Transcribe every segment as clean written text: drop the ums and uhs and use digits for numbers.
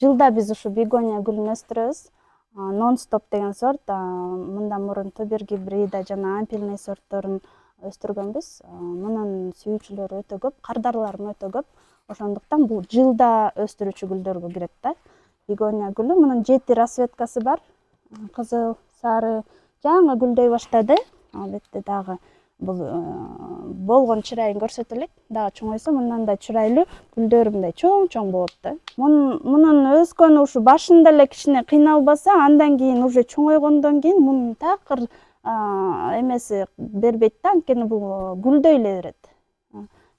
Жылда биз ушу бегония гүлүн өстүрөбүз. Non-stop деген сорт. Мындан мурун Тубер гибрида жана ампельный сортторун өстүргөнбүз. Мунун сүйүүчүлөрү өтө көп, кардарларым өтө көп. Ошондуктан бул жылда өстүрүүчү гүлдөргө кирет да. Бегония гүлү мунун 7 расцветкасы бар. Кызыл, сары, жаңы гүлдөй баштады. Ал бетте дагы бул болгон чырайын көрсөтө элек. Дагы чоңойсо мындан да чырайлуу гүлдөрү мындай чоң болот да. Мунун өскөнү ушу башында эле кичине кыйналбаса, андан кийин уже чоңойгондон кийин мунун такыр эмеси бербейт да, анткени бул гүлдөй эле берет.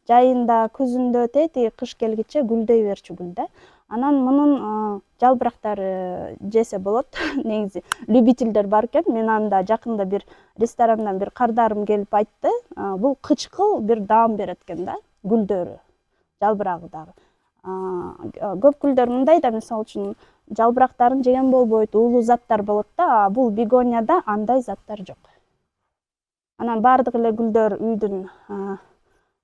Жайында, күзүндө тети кыш келгиче гүлдөй берчү гүл да. Анан мунун жалбырактары жесе болот. Негизи любительдер бар экен. Мен анда жакында бир ресторандан бир кардарым келип айтты. Бул кычкыл бир даам берет экен да, гүлдөрү, жалбырагы дагы. Көп гүлдөр мындай да, мисалы үчүн жалбырактарын жеген болбойт, уулуу заттар болот да, бул бегонияда андай заттар жок. Анан баардык эле гүлдөр үйдүн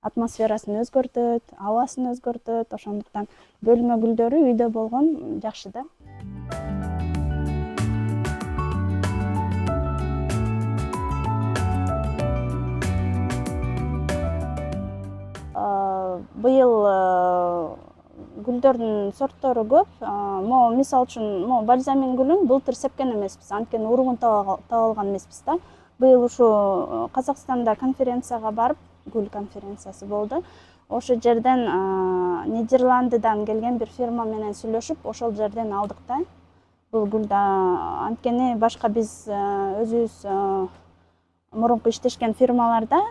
атмосферасын өзгөртөт, абасын өзгөртөт. Ошондуктан бөлмө гүлдөрү үйдө болгон жакшы да. Быйыл гүлдөрдүн сорттору көп. Могу мисалы үчүн могу бальзамин гүлүн былтыр сепкен эмеспиз, анткени уругун таап алган эмеспиз да. Быйыл ушу Казакстанда конференцияга барып, гүл конференциясы болду. Ошол жерден Нидерландыдан келген бир фирма менен сүйлөшүп, ошол жерден алдык да. Бул гүлдү анткени башка биз өзүбүз мурунку иштешкен фирмаларда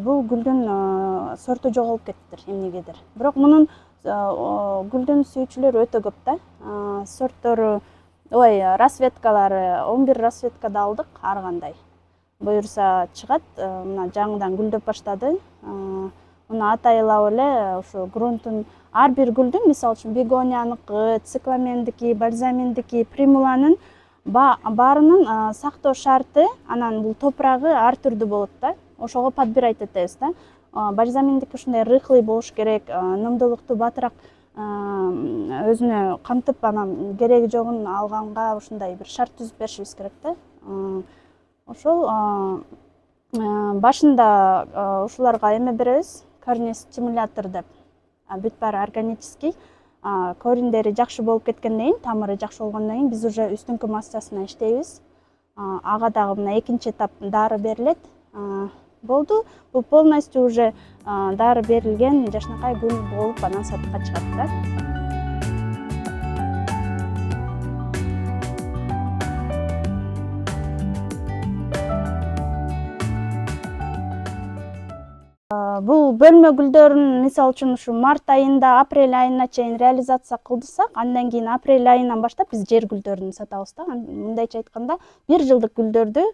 бул гүлдүн сорту жоголуп кетиптир эмнегедир. Бирок мунун гүлдүн сүйүүчүлөрү өтө көп да. Сорттору, расцветкалары 11 расцветкада алдык, ар кандай. Буюрса чыгат, мына жаңыдан гүлдөп баштады. Муну атайлап эле ушу грунтун ар бир гүлдүн, мисалы үчүн бегонияныкы, цикламендики, бальзаминдики, примуланын баарынын сактоо шарты, анан бул топурагы ар түрдүү болот да. Ошого подбирать этебиз да. Бальзаминдики ушундай рыхлый болуш керек, номдуулукту батыраак өзүнө камтып, анан кереги жогун алганга ушундай бир шарт түзүп беришибиз керек да. Ошол башында ушуларга эме беребиз, корень стимулятор деп. Бүт баары органический. Кориндери жакшы болуп кеткенден кийин, тамыры жакшы болгондон кийин биз уже үстүңкү массасына иштейбиз. Ага дагы мына экинчи этап дары берилет. Болду. Бул полностью уже дары берилген жашнакай гүл болуп анан сатыкка чыгат да. Бул бөлмө гүлдөрүн мисалы үчүн ушу март айында, апрель айына чейин реализация кылдырсак, андан кийин апрель айынан баштап биз жер гүлдөрүн сатабыз да. Мындайча айтканда, 1 жылдык гүлдөрдү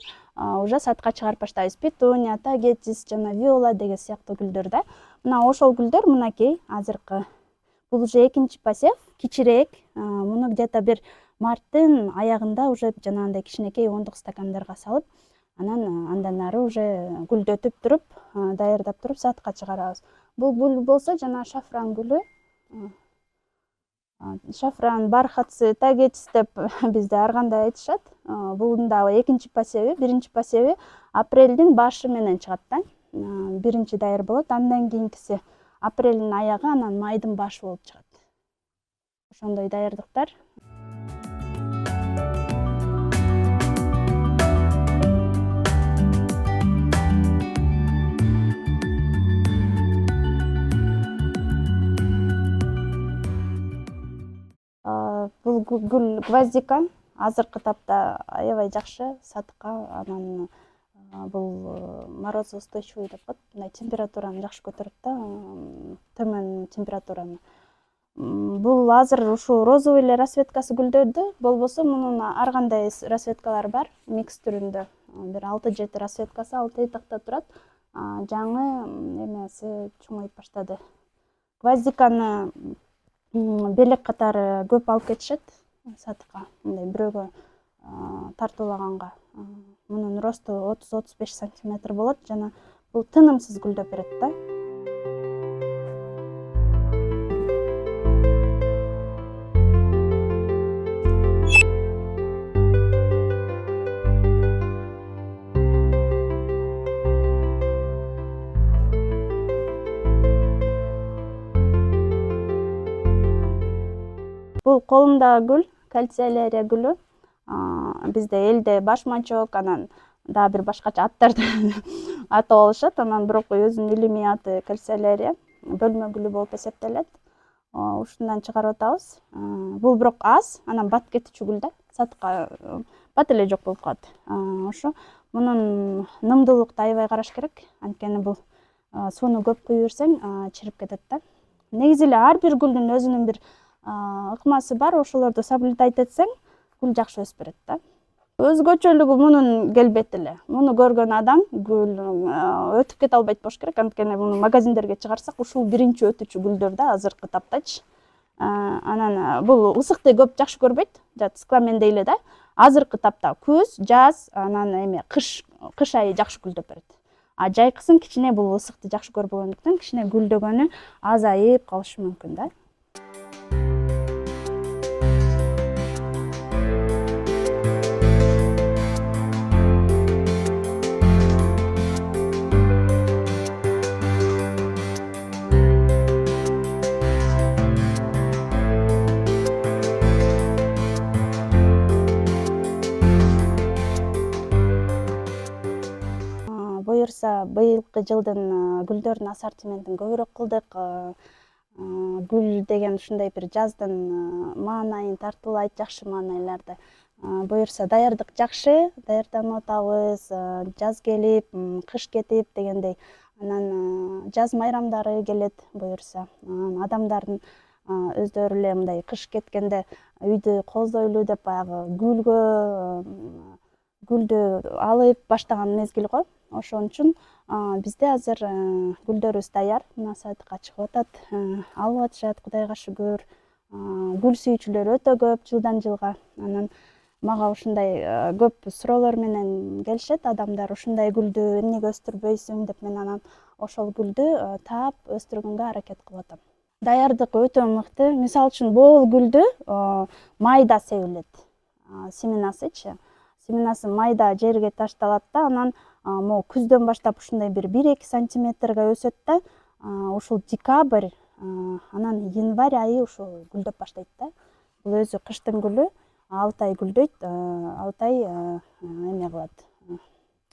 уже сатыкка чыгарып баштайбыз. Петуния, тагетис жана виола деген сыяктуу гүлдөр да. Мына ошол гүлдөр мынакей азыркы. Бул уже экинчи посев, кичирээк. Муну где-то бир марттын аягында уже жанагындай кичинекей ондук стакандарга салып, анан андан ары уже гүлдөтүп туруп, даярдап туруп сатыкка чыгарабыз. Бул гүл болсо жана шафран гүлү. Шафран, бархатцы, тагетис деп бизде ар кандай айтышат. Бунун дагы экинчи посеви, биринчи посеви апрелдин башы менен чыгат да. Биринчи даяр болот, андан кийинкиси апрелдин аягы, анан майдын башы болуп чыгат. Ошондой даярдыктар. Бул гүл гвоздика. Азыркы тапта аябай жакшы сатыкка. Анан бул морозоустойчивый деп коет. Мындай температураны жакшы көтөрөт да, төмөн температураны. Бул азыр ушу розовый эле расцветкасы гүлдөдү. Болбосо мунун ар кандай расцветкалары бар, микс түрүндө. Бир 6-7 расцветкасы 6 этакта турат. Жаңы эмеси чоңоюп баштады. Гвоздиканы белек катары көп алып кетишет сатыкка, мындай бирөөгө тартуулаганга. Мунун росту 30-35 сантиметр болот жана бул тынымсыз гүлдөп берет да. Бул колумдагы гүл кальциолерия гүлү. Бизде элде башмачок, анан дагы бир башкача аттарды атап алышат. Анан бирок өзүнүн илимий аты кальциолерия, бөлмө гүлү болуп эсептелет. Ушундан чыгарып атабыз. Бул бирок аз, анан бат кетичү гүл да, сатыкка бат эле жок болуп калат. Ошо мунун нымдуулукту аябай караш керек, анткени бул сууну көп куюп берсең чирип кетет да. Негизи эле ар бир гүлдүн өзүнүн бир ыкмасы бар, ошолорду соблюдать этсең, гүл жакшы өсүп берет да. Өзгөчөлүгү мунун келбети эле. Муну көргөн адам гүл өтүп кете албайт болуш керек, анткени муну магазиндерге чыгарсак, ушул биринчи өтүчү гүлдөр да азыркы таптачы. Анан бул ысыкты көп жакшы көрбөйт, цикламендей эле да. Азыркы тапта күз, жаз, анан эме кыш айы жакшы гүлдөп берет. Жайкысын кичине бул ысыкты жакшы көрбөгөндүктөн кичине гүлдөгөнү азайып калышы мүмкүн да. Буюрса быйылкы жылдын гүлдөрдүн ассортиментин көбүрөөк кылдык. Гүл деген ушундай бир жаздын маанайын тартуулайт, жакшы маанайларды. Буюрса даярдык жакшы, даярданып атабыз. Жаз келип, кыш кетип дегендей. Анан жаз майрамдары келет буюрса. Адамдардын өздөрү эле мындай кыш кеткенде үйдү кооздойлу деп баягы гүлдү алып баштаган мезгил го. Ошон үчүн бизде азыр гүлдөрүбүз даяр. Мына садыкка чыгып атат, алып атышат, Кудайга шүгүр. Гүл сүйүүчүлөр өтө көп жылдан жылга. Анан мага ушундай көп суроолор менен келишет адамдар, ушундай гүлдү эмнеге өстүрбөйсүң деп. Мен анан ошол гүлдү таап өстүргөнгө аракет кылып атам. Даярдык өтө мыкты. Мисалы үчүн бул гүлдү майда себилет. Семенасычы. Семенасы майда жерге ташталат да, анан могу күздөн баштап ушундай бир 1-2 сантиметрге өсөт да, ушул декабрь, анан январь айы ушул гүлдөп баштайт да. Бул өзү кыштын гүлү 6 ай гүлдөйт, 6 ай эме кылат,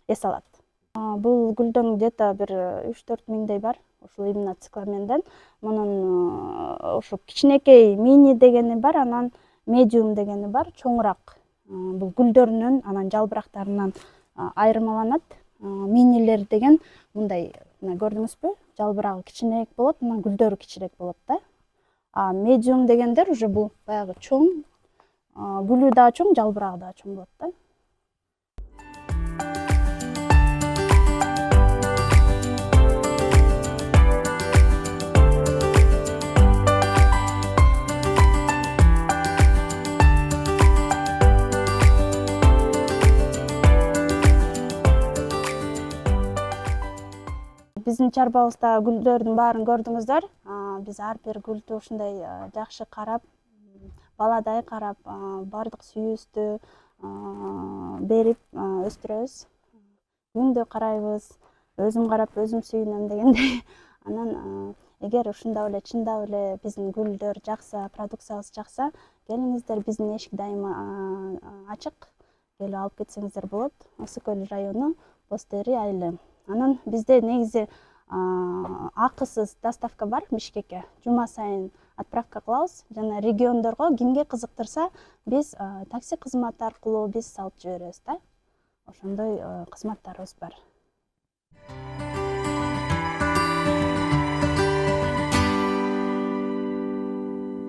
эс алат. Бул гүлдөн где-то бир 3-4 миңдей бар, ушул именно цикламенден. Мунун ушу кичинекей мини дегени бар, анан медиум дегени бар, чоңураак. Бул гүлдөрүнүн анан жалбырактарынан айырмаланат. Минилер деген мындай, мына көрдүңүзбү? Жалбырагы кичинеээк болот, анан гүлдөрү кичирээк болот да. Медиум дегендер уже бул баягы чоң, гүлү да чоң, жалбырагы да чоң болот да. Биздин чарбабызда гүлдөрдүн баарын көрдүңүздөр. Биз ар бир гүлдү ушундай жакшы карап, баладай карап, баардык сүйүүбүздү берип өстүрөбүз. Күндө карайбыз, өзүм карап өзүм сүйүнөм дегендей. Анан эгер ушундап эле чындап эле биздин гүлдөр жакса, продукциябыз жакса, келиңиздер, биздин эшик дайыма ачык. Келип алып кетсеңиздер болот. Ысык Көл району, Боз Тери айылы. Анан бизде негизи акысыз доставка бар Бишкекке. Жума сайын отправка кылабыз. Жана региондорго кимге кызыктырса, биз такси кызматы аркылуу биз салып жиберебиз да. Ошондой кызматтарыбыз бар.